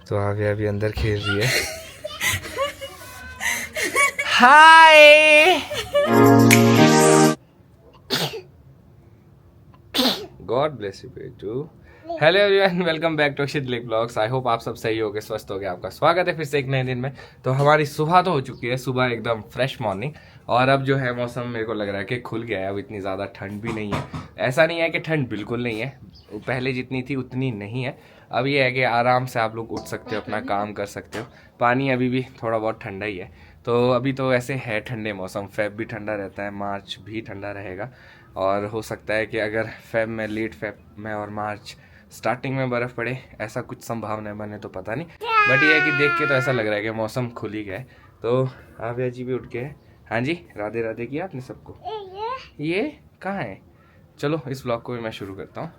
तो आव्या अभी अंदर खेल रही है। हाय, गॉड ब्लेस यू बेटू। Hello everyone, welcome back to Akshit लिक ब्लॉग्स। आई होप आप सब सही होगे, स्वस्थ होगे। आपका स्वागत है फिर से एक नए दिन में। तो हमारी सुबह तो हो चुकी है, सुबह एकदम फ्रेश मॉर्निंग। और अब जो है मौसम मेरे को लग रहा है कि खुल गया है। अब इतनी ज़्यादा ठंड भी नहीं है। ऐसा नहीं है कि ठंड बिल्कुल नहीं है, पहले जितनी थी उतनी नहीं है। अब ये है कि आराम से आप लोग उठ सकते हो, अपना काम कर सकते हो। पानी अभी भी थोड़ा बहुत ठंडा ही है। तो अभी तो वैसे है ठंडे मौसम, फेब भी ठंडा रहता है, मार्च भी ठंडा रहेगा। और हो सकता है कि अगर फेब में, लेट फेब में और मार्च स्टार्टिंग में बर्फ़ पड़े, ऐसा कुछ संभावना बने तो पता नहीं। बट ये है कि देख के तो ऐसा लग रहा है कि मौसम खुल ही गया है। तो आव्या जी भी उठ गए। हाँ जी, राधे राधे किया आपने सबको। ये कहाँ है? चलो इस ब्लॉग को भी मैं शुरू करता हूँ।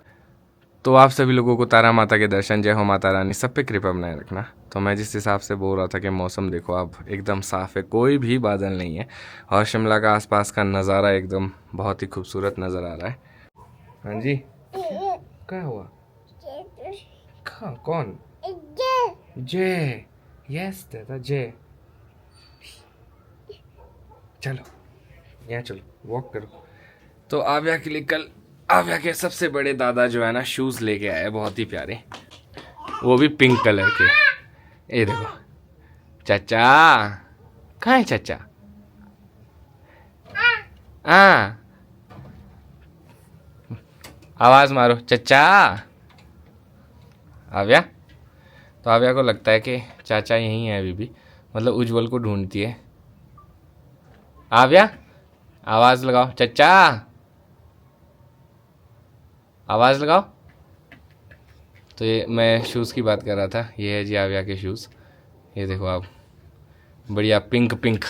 तो आप सभी लोगों को तारा माता के दर्शन, जय हो माता रानी, सब पे कृपा बनाए रखना। तो मैं जिस हिसाब से बोल रहा था कि मौसम देखो अब एकदम साफ़ है, कोई भी बादल नहीं है। और शिमला का आसपास का नज़ारा एकदम बहुत ही खूबसूरत नज़र आ रहा है। हाँ जी, क्या हुआ? कहाँ? कौन? जय। यस दादा, जय। चलो यहाँ चलो, वॉक करो। तो आव्या के लिए कल आव्या के सबसे बड़े दादा जो है ना, शूज़ लेके आए, बहुत ही प्यारे, वो भी पिंक कलर के। ये देखो चाचा, कहाँ है चाचा? हाँ, आवाज़ मारो चाचा। आव्या, तो आव्या को लगता है कि चाचा यहीं है अभी भी, मतलब उज्जवल को ढूंढती है। आव्या, आवाज़ लगाओ चाचा, आवाज़ लगाओ। तो ये मैं शूज़ की बात कर रहा था, ये है जी आव्या के शूज़। ये देखो आप, बढ़िया पिंक पिंक।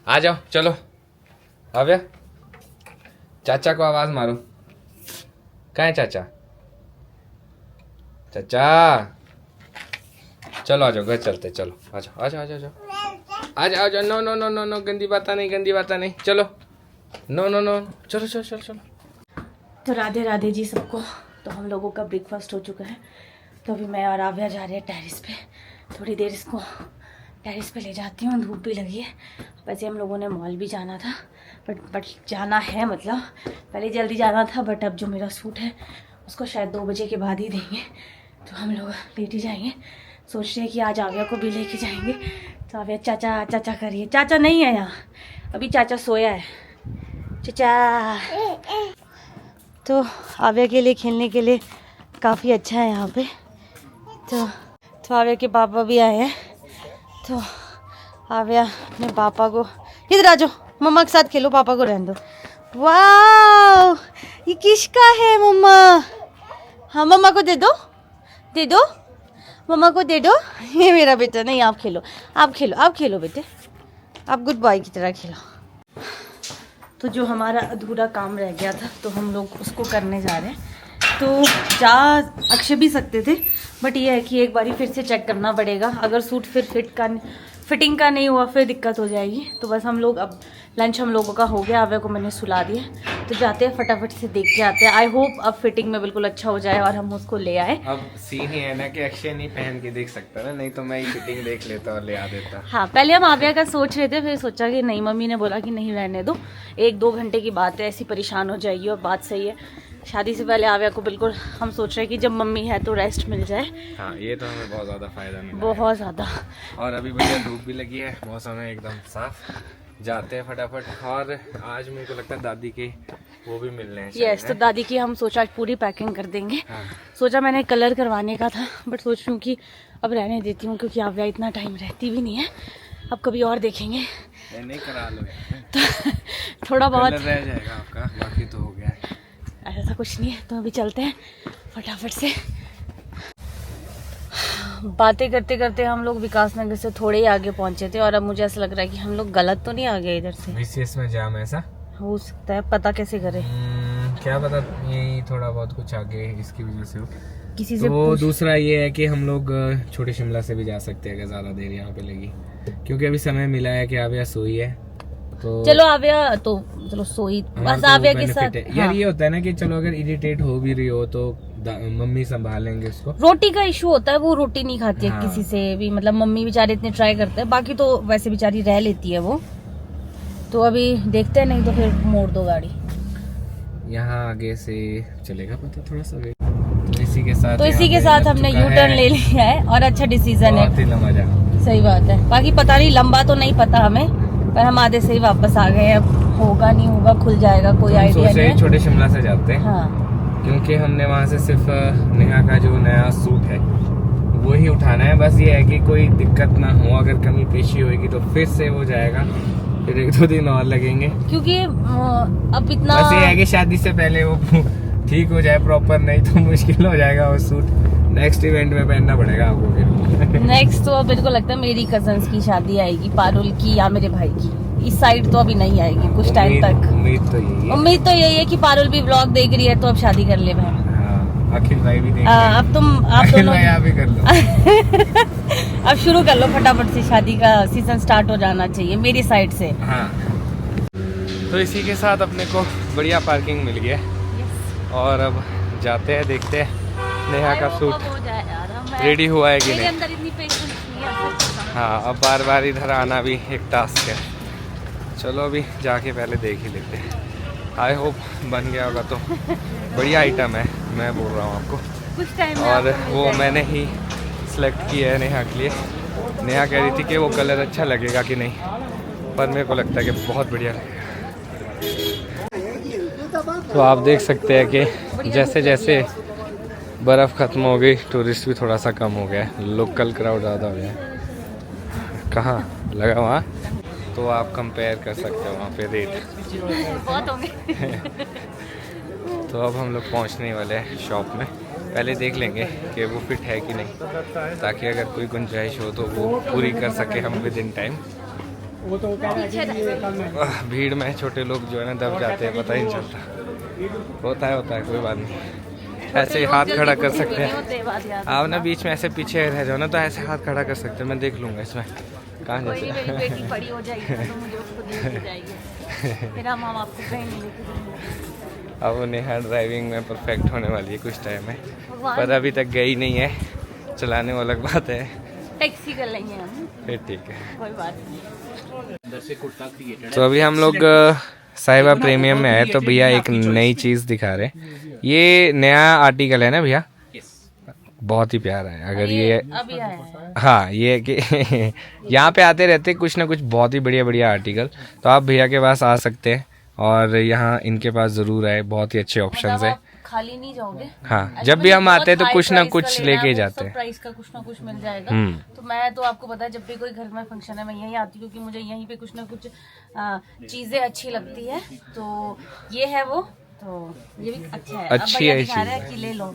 आ जाओ चलो आव्या, चाचा को आवाज़ मारो। कहाँ है चाचा? चाचा चलो आ जाओ, घर चलते, चलो आ जाओ आ जाओ आ जाओ आ जाओ आ जाओ। No no no no no, गंदी बात नहीं, गंदी बात नहीं, चलो। नो नो नो, चलो चलो चलो चलो। तो राधे राधे जी सबको। तो हम लोगों का ब्रेकफास्ट हो चुका है। तो अभी मैं और आव्या जा रहे हैं टेरेस पे। थोड़ी देर इसको टेरेस पे ले जाती हूँ, धूप भी लगी है। वैसे हम लोगों ने मॉल भी जाना था, बट जाना है, मतलब पहले जल्दी जाना था। बट अब जो मेरा सूट है उसको शायद 2 बजे के बाद ही देंगे, तो हम लोग लेट ही जाएंगे। सोच रहे हैं कि आज आव्या को भी लेके जाएंगे। तो आव्या चाचा चाचा करिए। चाचा नहीं है यहाँ अभी, चाचा सोया है। चाचा, तो आव्या के लिए खेलने के लिए काफ़ी अच्छा है यहाँ पे। तो आव्या के पापा भी आए हैं। तो आव्या अपने पापा को, इधर आ जाओ, मम्मा के साथ खेलो, पापा को रहने दो। वाह, ये किसका है मम्मा? हाँ मम्मा को दे दो, दे दो, मम्मा को दे दो। ये मेरा बेटा, नहीं आप खेलो, आप खेलो, आप खेलो बेटे, आप गुड बॉय की तरह खेलो। तो जो हमारा अधूरा काम रह गया था, तो हम लोग उसको करने जा रहे हैं। तो जा अक्षय भी सकते थे, बट ये है कि एक बारी फिर से चेक करना पड़ेगा। अगर सूट फिर फिटिंग का नहीं हुआ, फिर दिक्कत हो जाएगी। तो बस हम लोग अब लंच हम लोगों का हो गया, आव्या को मैंने सुला दिया। तो जाते हैं, फटाफट से देख के आते हैं। आई होप अब फिटिंग में बिल्कुल अच्छा हो जाए और हम उसको ले आए। अब सीन ही है ना कि अक्षय नहीं पहन के देख सकता ना, नहीं तो मैं ही फिटिंग देख लेता और ले आ देता। हाँ, पहले हम आव्या का सोच रहे थे, फिर सोचा कि नहीं, मम्मी ने बोला कि नहीं रहने दो, 1-2 घंटे की बात है, ऐसी परेशान हो जाएगी। और बात सही है, शादी से पहले आव्या को बिल्कुल हम सोच रहे हैं कि जब मम्मी है तो रेस्ट मिल जाए। हाँ, ये तो हमें बहुत ज़्यादा फायदा मिला, बहुत ज़्यादा। और अभी बढ़िया धूप भी लगी है, मौसम है एकदम साफ। जाते हैं फटाफट। और आज मेरे को लगता है दादी के वो भी मिलने हैं। यस, तो दादी की हम सोचा पूरी पैकिंग कर देंगे। हाँ। सोचा मैंने कलर करवाने का था, बट सोच रही हूँ कि अब रहने देती हूँ, क्योंकि आव्या इतना टाइम रहती भी नहीं है। अब कभी और देखेंगे। नहीं करा लो तो थोड़ा बहुत रह जाएगा आपका, बाकी तो हो गया है। ऐसा कुछ नहीं है। तो अभी चलते हैं फटाफट से। बातें करते करते हम लोग विकास नगर से थोड़े ही आगे पहुंचे थे, और अब मुझे ऐसा लग रहा है कि हम लोग गलत तो नहीं आ गए इधर से। बीसीएस में जाम ऐसा हो सकता है, पता कैसे करें? क्या पता, यही थोड़ा बहुत कुछ आगे इसकी वजह से हो। किसी से तो दूसरा ये है कि हम लोग छोटे शिमला से भी जा सकते हैं अगर ज़्यादा देर यहाँ पे लगी, क्योंकि अभी समय मिला है कि आव्या सोई है। तो चलो आव्या, तो चलो सोई, बस तो आव्या के benefit साथ। है। यार ये होता है ना कि चलो अगर इरिटेट हो भी रही हो तो मम्मी संभालेंगे उसको। रोटी का इशू होता है, वो रोटी नहीं खाती है हाँ। किसी से भी, मतलब मम्मी बेचारे इतने ट्राई करते हैं, बाकी तो वैसे बेचारी रह लेती है वो। तो अभी देखते हैं, नहीं तो फिर मोड़ दो गाड़ी। यहाँ आगे से चलेगा पता थोड़ा सा वेट। तो इसी के साथ हमने यू टर्न ले लिया है और अच्छा डिसीजन है। बहुत ही लंबा जा। सही बात है, बाकी पता नहीं, लंबा तो नहीं पता हमें, पर हम आधे से ही वापस आ गए। अब होगा नहीं होगा, खुल जाएगा, कोई आइडिया नहीं है। छोटे शिमला से जाते हैं। हाँ, क्योंकि हमने वहाँ से सिर्फ नेहा का जो नया सूट है वो ही उठाना है। बस ये है कि कोई दिक्कत ना हो, अगर कमी पेशी होगी तो फिर से हो जाएगा, फिर 1-2 दिन और लगेंगे। क्योंकि अब इतना बस ये है कि शादी से पहले वो ठीक हो जाए प्रॉपर, नहीं तो मुश्किल हो जाएगा वो सूट नेक्स्ट इवेंट में पहनना पड़ेगा आपको फिर। नेक्स्ट तो अब मेरे को लगता है मेरी कजन्स की शादी आएगी, पारुल की या मेरे भाई की। इस साइड तो अभी नहीं आएगी कुछ टाइम तक। उम्मीद तो यही है कि पारुल भी व्लॉग देख रही है तो अब शादी कर ले भाई। अखिल भाई भी देख अब आप दोनों भी कर लो। अब शुरू कर लो फटाफट से, शादी का सीजन स्टार्ट हो जाना चाहिए मेरी साइड से। हाँ, तो इसी के साथ अपने को बढ़िया पार्किंग मिल गया और अब जाते हैं, देखते हैं नेहा का सूट रेडी हुआ है कि नहीं। हाँ, अब बार बार इधर आना भी एक टास्क है। चलो अभी जाके पहले देख ही लेते हैं। आई होप बन गया होगा तो बढ़िया आइटम है, मैं बोल रहा हूँ आपको। कुछ टाइम और वो मैंने ही सिलेक्ट किया है नेहा के लिए। नेहा कह रही थी कि वो कलर अच्छा लगेगा कि नहीं, पर मेरे को लगता है कि बहुत बढ़िया लगेगा। तो आप देख सकते हैं कि जैसे जैसे बर्फ़ ख़त्म हो गई, टूरिस्ट भी थोड़ा सा कम हो गया है, लोकल क्राउड ज़्यादा हो गया है। कहाँ लगा वहाँ, तो आप कंपेयर कर सकते हो वहाँ पे रेट बहुत होंगे। तो अब हम लोग पहुँचने वाले हैं शॉप में, पहले देख लेंगे कि वो फिट है कि नहीं, ताकि अगर कोई गुंजाइश हो तो वो पूरी कर सके हम विद इन टाइम। भीड़ में छोटे लोग जो है ना दब जाते हैं, पता ही नहीं चलता। होता है कोई बात नहीं, ऐसे ही हाथ खड़ा कर सकते हैं आप ना, बीच में ऐसे पीछे रह जाओ ना तो ऐसे हाथ खड़ा कर सकते हैं, मैं देख लूँगा इसमें कहाँ जैसे। मेरी बेटी बड़ी हो जाएगी तो मुझे उसको देख जाएगी, फिर हम आपको कहीं नहीं लेके जाएंगे। अब नेहा ड्राइविंग में परफेक्ट होने वाली है कुछ टाइम में, पर अभी तक गई नहीं है, चलाने वाला बात है। टैक्सी कर लेंगे हम, फिर ठीक है, कोई बात नहीं। तो अभी हम लोग साहिबा प्रीमियम में है, तो भैया एक नई चीज़ दिखा रहे हैं। ये नया आर्टिकल है ना भैया, बहुत ही प्यारा है। अगर ये अभी आया है। हाँ, ये कि यहाँ पे आते रहते कुछ ना कुछ बहुत ही बढ़िया बढ़िया आर्टिकल, तो आप भैया के पास आ सकते हैं और यहाँ इनके पास ज़रूर आए, बहुत ही अच्छे ऑप्शंस है। खाली नहीं जाओगे। हाँ, जब भी हम आते हैं तो कुछ ना कुछ लेके जाते हैं, प्राइस का कुछ ना कुछ मिल जाएगा। तो मैं तो आपको पता है जब भी कोई घर में फंक्शन है मैं यहीं आती हूँ, क्योंकि मुझे यहीं पे कुछ ना कुछ चीजें अच्छी लगती है। तो ये है वो, तो ये भी अच्छा है, अच्छी है चीज कि ले लो।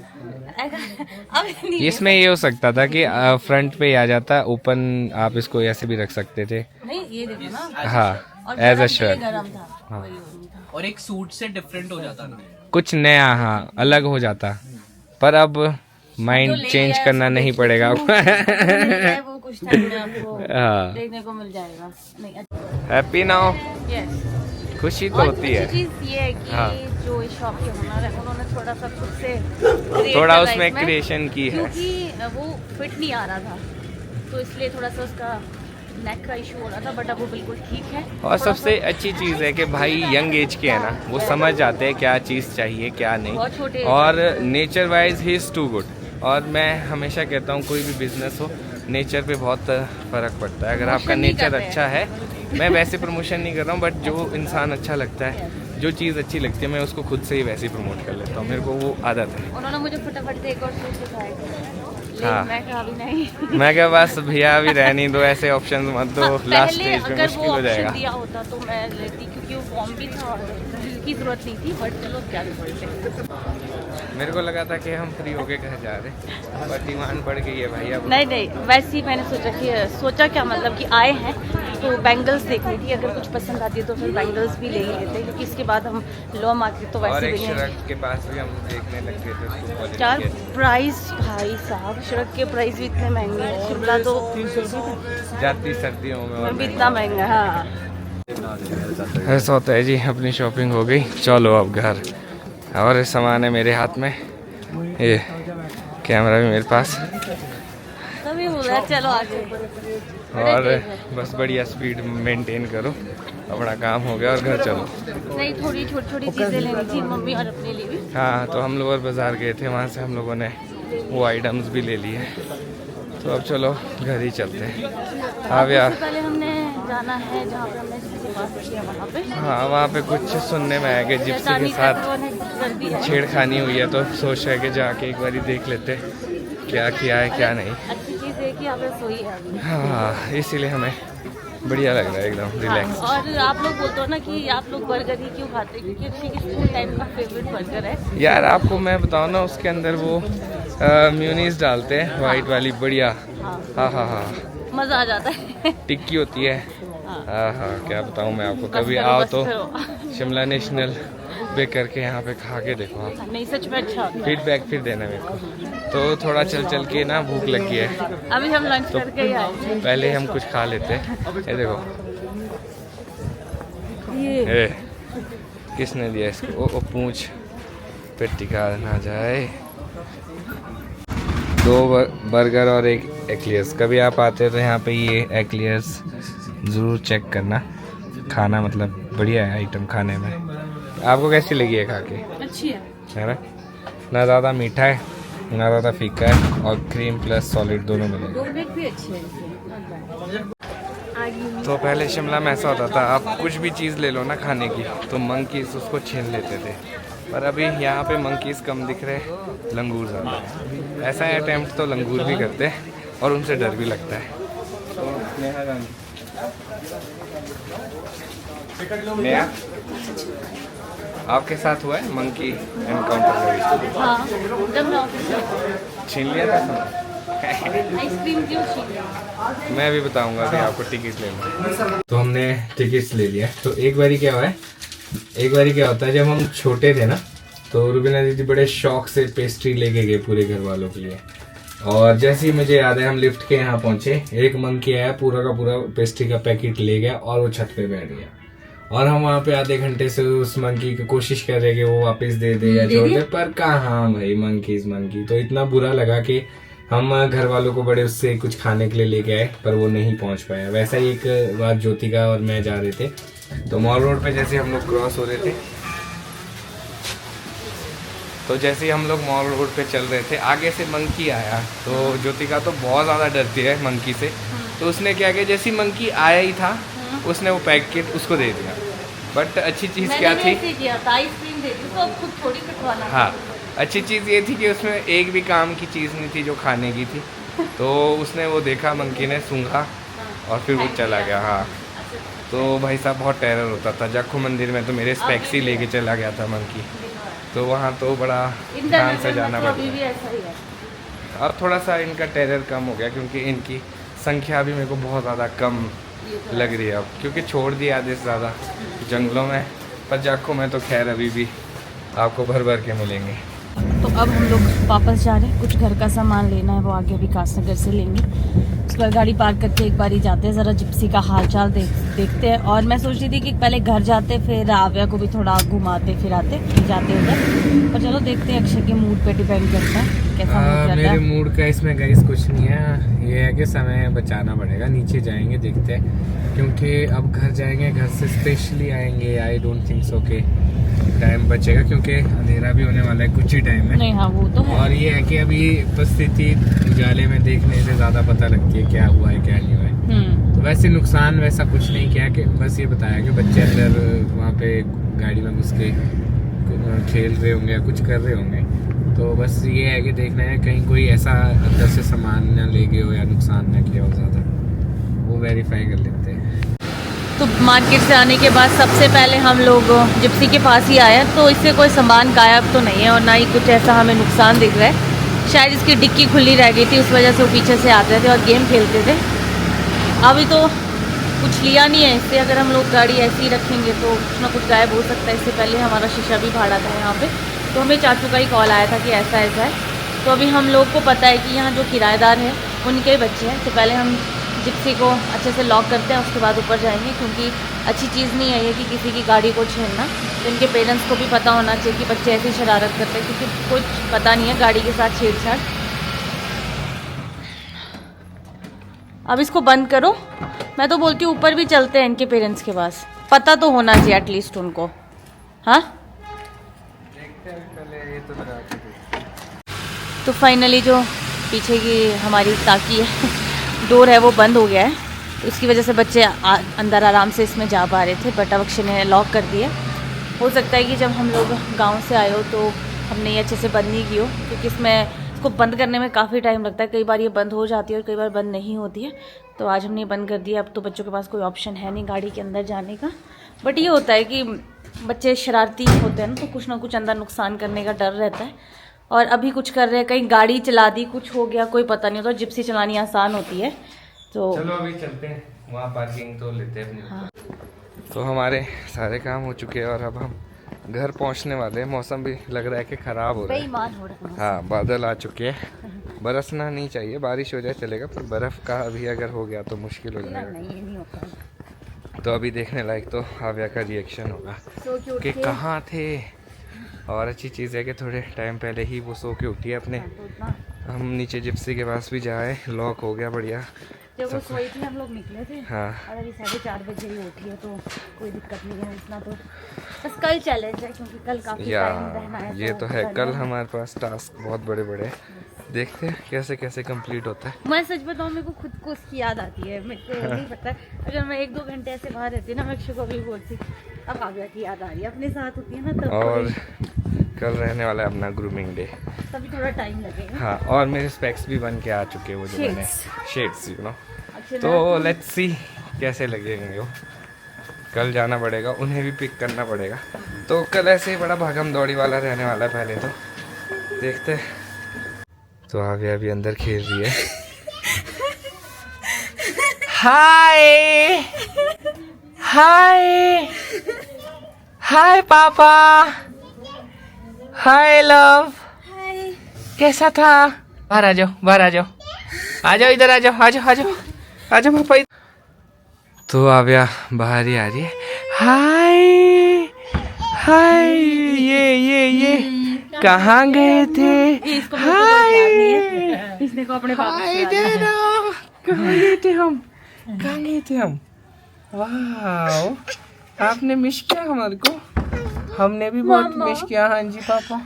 अब इसमें ये हो सकता था कि फ्रंट पे आ जाता, ओपन आप इसको ऐसे भी रख सकते थे। नहीं, ये देखो ना। हाँ, एज अ शर्ट, हाँ। और एक सूट से डिफरेंट हो जाता ना, कुछ नया, हाँ अलग हो जाता, पर अब माइंड चेंज करना नहीं पड़ेगा। वो कुछ टाइम में आपको हाँ, देखने को मिल जाएगा। नहीं, हैप्पी नाउ, यस। खुशी तो होती है। चीज ये है कि हाँ, जो इस शॉप के ओनर है उन्होंने थोड़ा सा खुद से थोड़ा उसमें क्रिएशन की है, क्योंकि वो फिट नहीं आ रहा था, तो इसलिए थोड़ा सा उसका नेक का इशू हो रहा था, बट अब वो बिल्कुल ठीक है। और सबसे अच्छी चीज़ है कि भाई यंग एज के है ना, वो समझ जाते हैं क्या चीज़ चाहिए क्या नहीं, और nature wise he is too good. और मैं हमेशा कहता हूँ कोई भी बिजनेस हो, नेचर पे बहुत फ़र्क पड़ता है। अगर आपका नेचर अच्छा है, मैं वैसे प्रमोशन नहीं कर रहा हूँ, बट जो इंसान अच्छा लगता है, जो चीज़ अच्छी लगती है, मैं उसको खुद से ही वैसे ही प्रमोट कर लेता हूँ, मेरे को वो आदत है। उन्होंने मुझे फटाफट से एक और सूट दिखाया, हाँ, मैं कहा अभी नहीं। मैं क्या, बस भैया अभी रहने दो, ऐसे ऑप्शन मत दो, लास्ट स्टेज पे मुश्किल हो जाएगा। दिया होता तो मैं लेती, क्योंकि वो फॉर्म भी था और की जरूरत नहीं थी, बट चलो क्या कर। मेरे को लगा था कि हम फ्री होके घर जा रहे, पर डिमांड बढ़ गई है भाई अब। नहीं, वैसे ही मैंने सोचा क्या मतलब कि आए हैं तो बैंगल्स देखनी थी, अगर कुछ पसंद आती है तो फिर बैंगल्स भी ले ही लेते हैं, क्योंकि इसके बाद हम लॉ मार्केट तो वैसे भी नहीं। के पास भी हम देखने लग गए थे, यार प्राइस भाई साहब, सड़क के प्राइस भी इतने महंगे हैं, शिमला तो जाती सर्दियों में भी इतना महंगा। हाँ, ऐसा होता है जी। अपनी शॉपिंग हो गई, चलो अब घर, और सामान है मेरे हाथ में, ये कैमरा भी मेरे पास तभी बोल रहा चलो आगे। और बस बढ़िया स्पीड मेंटेन करो, अपना काम हो गया और घर चलो। नहीं, थोड़ी छोटी छोटी चीज़ें लेनी थी मम्मी और अपने लिए भी। हाँ, तो हम लोग और बाज़ार गए थे, वहाँ से हम लोगों ने वो आइटम्स भी ले लिए। तो अब चलो घर ही चलते हैं। अब यार पहले हमने जाना है जहाँ पे हमने जिप्सी पास किया वहाँ पे। हाँ, वहाँ पे कुछ सुनने में आया कि जिप्सी के साथ छेड़खानी हुई है, तो सोच रहे कि जाके एक बार देख लेते क्या किया है क्या नहीं। अच्छी चीज़ है कि यहाँ पे सोई है अभी। हाँ, इसीलिए हमें बढ़िया लग रहा है, एकदम रिलैक्स। हाँ, और आप लोग बोलते हो ना कि आप लोग बर्गर ही क्यों खाते हैं, क्योंकि ऋषि की स्कूल टाइम का फेवरेट बर्गर है। यार आपको मैं बताऊँ ना, उसके अंदर वो म्यूनीस डालते हैं वाइट वाली, बढ़िया। हाँ हाँ हाँ, मज़ा आ जाता है। टिक्की होती है। हाँ हाँ, क्या बताऊँ मैं आपको, कभी बस आओ करो, तो शिमला नेशनल पे करके यहाँ पे खा के देखो आप, नहीं सच में अच्छा होता है। फीडबैक फिर देना मेरे को। तो थोड़ा चल चल के ना भूख लगी है, अभी हम लंच तो करके ही आए। पहले हम कुछ खा लेते हैं। ये देखो, ये ए, किसने दिया इसको? ओ पूंछ पे टिका ना जाए। 2 बर्गर और एक एक्लियर्स। कभी आप आते हो तो यहाँ पे ये एक्लियर्स ज़रूर चेक करना, खाना मतलब बढ़िया है आइटम खाने में। आपको कैसी लगी है खा के? अच्छी है ना? ना ज़्यादा मीठा है ना ज़्यादा फीका है, और क्रीम प्लस सॉलिड दोनों मिलेंगे। भी अच्छी है। तो पहले शिमला में ऐसा होता था, आप कुछ भी चीज़ ले लो ना खाने की तो मंकीज़ उसको छीन लेते थे, पर अभी यहाँ पे मंकीज़ कम दिख रहे, लंगूर ज़्यादा है। ऐसा अटेम्प्ट तो लंगूर भी करते हैं और उनसे डर भी लगता है। तो नेहा, आपके साथ हुआ है मंकी एनकाउंटर कभी? हाँ, जब मैं ऑफिस में छीन लिया था? आइसक्रीम क्यों छीन? मैं भी बताऊंगा अभी आपको टिकट लेना। तो हमने टिकट्स ले लिया। तो एक बारी क्या हुआ है, एक बारी क्या होता है, जब हम छोटे थे ना तो रुबीना दीदी बड़े शौक से पेस्ट्री लेके गए पूरे घर वालों के लिए। और जैसे ही मुझे याद है हम लिफ्ट के यहाँ पहुंचे, एक मंकी आया, पूरा का पूरा पेस्ट्री का पैकेट ले गया और वो छत पे बैठ गया। और हम वहाँ पे आधे घंटे से उस मंकी की कोशिश कर रहे कि वो वापस दे दे या छोड़ दे, पर कहाँ भाई, मंकी। तो इतना बुरा लगा कि हम घर वालों को बड़े उससे कुछ खाने के लिए लेके आए, पर वो नहीं पहुंच पाया। वैसा ही एक बार ज्योतिका और मैं जा रहे थे, तो मॉल रोड पे जैसे हम लोग क्रॉस हो रहे थे, तो जैसे ही हम लोग मॉल रोड पे चल रहे थे, आगे से मंकी आया। तो ज्योतिका तो बहुत ज़्यादा डरती है मंकी से, तो उसने क्या किया, जैसे मंकी आया ही था उसने वो पैकेट उसको दे दिया। बट अच्छी चीज़ क्या थी, आइसक्रीम दे दी तो अब खुद थोड़ी कटवाना। हाँ, अच्छी चीज़ ये थी कि उसमें एक भी काम की चीज़ नहीं थी जो खाने की थी। तो उसने वो देखा, मंकी ने सूंघा और फिर वो चला गया। हाँ, तो भाई साहब बहुत टेरर होता था। जाखू मंदिर में तो मेरे स्पेक्स ही लेके चला गया था मंकी, तो वहाँ तो बड़ा ध्यान से जाना पड़ता है। अब थोड़ा सा इनका टेरर कम हो गया, क्योंकि इनकी संख्या भी मेरे को बहुत ज़्यादा कम लग रही है अब, क्योंकि छोड़ दिया आधे से ज़्यादा जंगलों में। पर जाखू में तो खैर अभी भी आपको भर भर के मिलेंगे। तो अब हम लोग वापस जा रहे हैं, कुछ घर का सामान लेना है, वो आगे विकास नगर से लेंगे। उस पर गाड़ी पार्क करके एक बार ही जाते हैं, ज़रा जिप्सी का हाल चाल देखते हैं। और मैं सोच रही थी कि पहले घर जाते, फिर आव्या को भी थोड़ा घुमाते फिराते, फिर जाते उधर। पर चलो देखते हैं, अक्षय के मूड पे डिपेंड करता है कैसा मूड रहता है। मेरे मूड का इसमें गाइस कुछ नहीं है, ये है कि समय बचाना पड़ेगा। नीचे जाएंगे, देखते हैं, क्योंकि अब घर जाएंगे, घर से स्पेशली आएंगे। आई डोंट थिंक सो के टाइम बचेगा, क्योंकि अंधेरा भी होने वाला है कुछ ही टाइम में। नहीं, हाँ वो तो है। और ये है कि अभी उपस्थिति उजाले में देखने से ज़्यादा पता लगती है क्या हुआ है क्या नहीं हुआ है। तो वैसे नुकसान वैसा कुछ नहीं किया, कि बस ये बताया कि बच्चे अंदर वहाँ पे गाड़ी में घुस के खेल रहे होंगे या कुछ कर रहे होंगे। तो बस ये है कि देखना है कहीं कोई ऐसा अंदर से सामान ना ले गए हो या नुकसान ना किया हो ज़्यादा, वो वेरीफाई कर लेते हैं। तो मार्केट से आने के बाद सबसे पहले हम लोग जिप्सी के पास ही आए, तो इससे कोई सामान गायब तो नहीं है और ना ही कुछ ऐसा हमें नुकसान दिख रहा है। शायद इसकी डिक्की खुली रह गई थी, उस वजह से वो पीछे से आते थे और गेम खेलते थे। अभी तो कुछ लिया नहीं है इससे, अगर हम लोग गाड़ी ऐसे ही रखेंगे तो कुछ ना कुछ गायब हो सकता है। इससे पहले हमारा शीशा भी फाड़ा था यहाँ पे, तो हमें चाचू का ही कॉल आया था कि ऐसा ऐसा है। तो अभी हम लोग को पता है कि यहाँ जो किराएदार है उनके बच्चे हैं, तो पहले हम जिप्सी को अच्छे से लॉक करते हैं, उसके बाद ऊपर जाएंगे, क्योंकि अच्छी चीज़ नहीं है ये कि किसी की गाड़ी को छेड़ना। तो इनके पेरेंट्स को भी पता होना चाहिए कि बच्चे ऐसी शरारत करते हैं, क्योंकि कुछ पता नहीं है गाड़ी के साथ छेड़छाड़। अब इसको बंद करो। मैं तो बोलती हूँ ऊपर भी चलते हैं इनके पेरेंट्स के पास, पता तो होना चाहिए एटलीस्ट उनको। हाँ, देखते हैं पहले ये तो लगा के देखते तो फाइनली जो पीछे की हमारी ताकी है, डोर है, वो बंद हो गया है। तो इसकी वजह से बच्चे अंदर आराम से इसमें जा पा रहे थे, बट अवक्ष ने लॉक कर दिया। हो सकता है कि जब हम लोग गांव से आए हो तो हमने ये अच्छे से बंद नहीं की हो, क्योंकि इसको बंद करने में काफ़ी टाइम लगता है। कई बार ये बंद हो जाती है और कई बार बंद नहीं होती है। तो आज हमने ये बंद कर दिया। अब तो बच्चों के पास कोई ऑप्शन है नहीं गाड़ी के अंदर जाने का। बट ये होता है कि बच्चे शरारती होते हैं ना, तो कुछ ना कुछ अंदर नुकसान करने का डर रहता है। और अभी कुछ कर रहे हैं, कहीं गाड़ी चला दी, कुछ हो गया, कोई पता नहीं होता। जिप्सी चलानी आसान होती है। तो चलो अभी चलते हैं, वहाँ पार्किंग तो लेते हैं। हाँ। तो हमारे सारे काम हो चुके हैं और अब हम घर पहुंचने वाले हैं। मौसम भी लग रहा है कि ख़राब हो रहा है। बेईमान हो रहा है। हाँ, बादल आ चुके हैं। बरसना नहीं चाहिए, बारिश हो जाए चलेगा, पर बर्फ़ का अभी अगर हो गया तो मुश्किल हो जाएगा। नहीं, ये नहीं होता। तो अभी देखने लायक तो आव्या का रिएक्शन होगा कि कहाँ थे। और अच्छी चीज़ है कि थोड़े टाइम पहले ही वो सो के उठी है अपने। हम नीचे जिप्सी के पास भी जाए, लॉक हो गया बढ़िया। जब वो सोई थी हम लोग निकले थे। हाँ, और अभी 4:30 बजे ही उठी है, तो कोई दिक्कत नहीं है इतना। तो बस कल चैलेंज है, क्योंकि कल काफ़ी टाइम रहना है। ये तो है, कल हमारे पास टास्क बहुत बड़े बड़े हैं। देखते हैं कैसे कैसे कंप्लीट होता है। मैं सच बताऊँ, मेरे को खुद को उसकी याद आती है। मेरे को नहीं पता, अगर मैं 1-2 घंटे ऐसे बाहर रहती ना, मैं अक्षय को भी बोलती अब आव्या की याद आ रही है, अपने साथ होती है ना तब। और कल रहने वाला है अपना ग्रूमिंग डे, तभी थोड़ा टाइम लगेगा। हाँ। और मेरे स्पेक्स भी बन के आ चुके हैं, वो जो मैंने शेड्स, यू नो। अक्षय तो लेट्स सी कैसे लगेंगे वो। कल जाना पड़ेगा, उन्हें भी पिक करना पड़ेगा। तो कल ऐसे ही बड़ा भागम दौड़ी वाला रहने वाला है। पहले तो देखते हैं। तो आव्या अभी अंदर खेल रही है। हाय हाय हाय पापा, हाय लव, कैसा था? बाहर आ जाओ, बाहर आ जाओ, आ जाओ, इधर आ जाओ, आ जाओ, आ जाओ, आ जाओ पापा। तो आव्या बाहर ही आ रही है। हाय हाय, ये कहाँ गए थे? हाय, इसने को अपने पापा हाय देना, कहाँ गए थे हम? कहाँ गए थे हम? वाह, आपने मिस किया हमारे को, हमने भी बहुत मिस किया। हाँ जी पापा।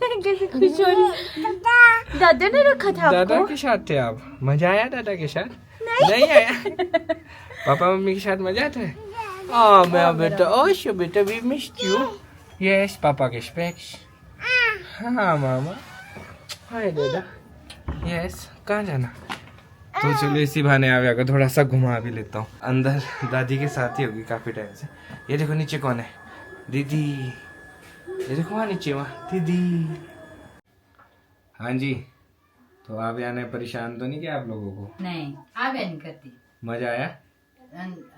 कैसे खुश हो रही। दादा ने रखा था दादा आपको? के साथ थे आप? मजा आया दादा के साथ? नहीं आया? पापा मम्मी के साथ मजा आता है? Oh, my बेटा, ओशो बेटा, we missed you. Yes, पापा के स्पेक्स। हाँ मामा। हाय दादा। Yes, कहाँ जाना? तो चलो इसी बहाने आव्या को थोड़ा सा घुमा भी लेता हूँ। अंदर दादी के साथ ही होगी काफी टाइम से। ये देखो नीचे कौन है? दीदी। ये देखो वहाँ नीचे, वहाँ दीदी। हाँ जी। तो आव्या ने परेशान तो नहीं किया आप लोगों को? नहीं, आव्या नहीं करती। मजा आया?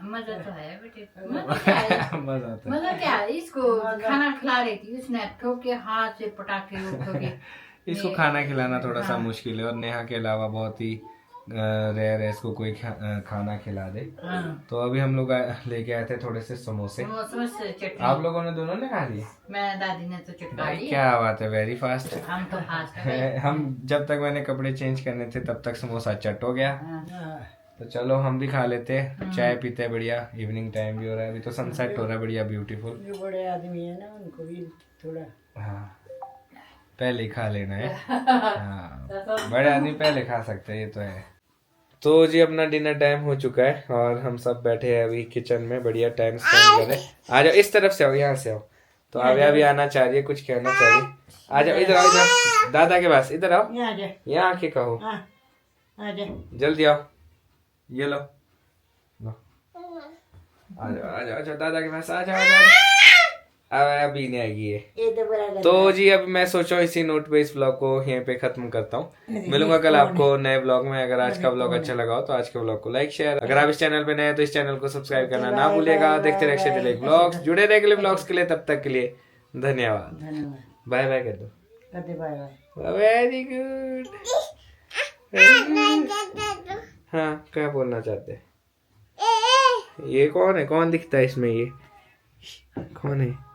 मजा तो है बेटे। मजा आता है। मजा क्या है? इसको खाना खिला रही थी, उसने ठोके हाथ से पटाखे ठोके। इसको खाना खिलाना थोड़ा सा मुश्किल है, और नेहा के अलावा बहुत ही रेयर है इसको कोई खाना खिला दे। तो अभी हम लोग लेके आए थे थोड़े से समोसे। चटनी आप लोगों ने दोनों ने खा लिए? मैं दादी ने तो चटका भाई ली। क्या बात है, वेरी फास्ट। हम तो फास्ट है। हम जब तक मैंने कपड़े चेंज करने थे तब तक समोसा चट हो गया। तो चलो हम भी खा लेते हैं, चाय पीते हैं बढ़िया। इवनिंग टाइम भी हो रहा है, अभी तो सनसेट हो रहा है बढ़िया ब्यूटीफुल। जो बड़े आदमी है ना, उनको भी थोड़ा हाँ, पहले ही खा लेना है। हाँ, बड़े आदमी पहले खा सकते हैं, ये तो है। तो जी अपना डिनर टाइम हो चुका है और हम सब बैठे हैं अभी किचन में, बढ़िया टाइम स्पेंड कर रहे हैं। आ जाओ इस तरफ से आओ, यहाँ से आओ। तो आव्या भी आना चाह रही है, कुछ कहना चाह रही है। आ जाओ इधर आओ, इधर दादा के पास, इधर आओ, यहाँ आ जा, यहाँ आके कहो, आ जा। जल्दी आओ, ये लो, लो। आ जाओ आ जाओ, आ जाओ दादा के पास, आ जाओ आ जाओ। अभी नहीं आएगी ये। ये तो बड़ा तो जी अब मैं सोचा इसी नोट पे इस व्लॉग को यहीं पे खत्म करता हूँ। मिलूंगा कल आपको नए व्लॉग में। अगर आज का व्लॉग अच्छा लगा हो तो आज के व्लॉग को लाइक शेयर, अगर आप इस चैनल पे नए हैं तो इस चैनल को सब्सक्राइब करना ना भूलिएगा। देखते रहिए अक्षय तिलक व्लॉग्स, जुड़े रहिए अगले व्लॉग्स के लिए। तब तक के लिए धन्यवाद, बाय बाय कर दो। Bye bye. Very good. हाँ क्या बोलना चाहते हैं? ये कौन है? कौन दिखता है इसमें? ये कौन है?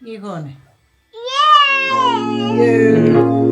ये कौन है? ये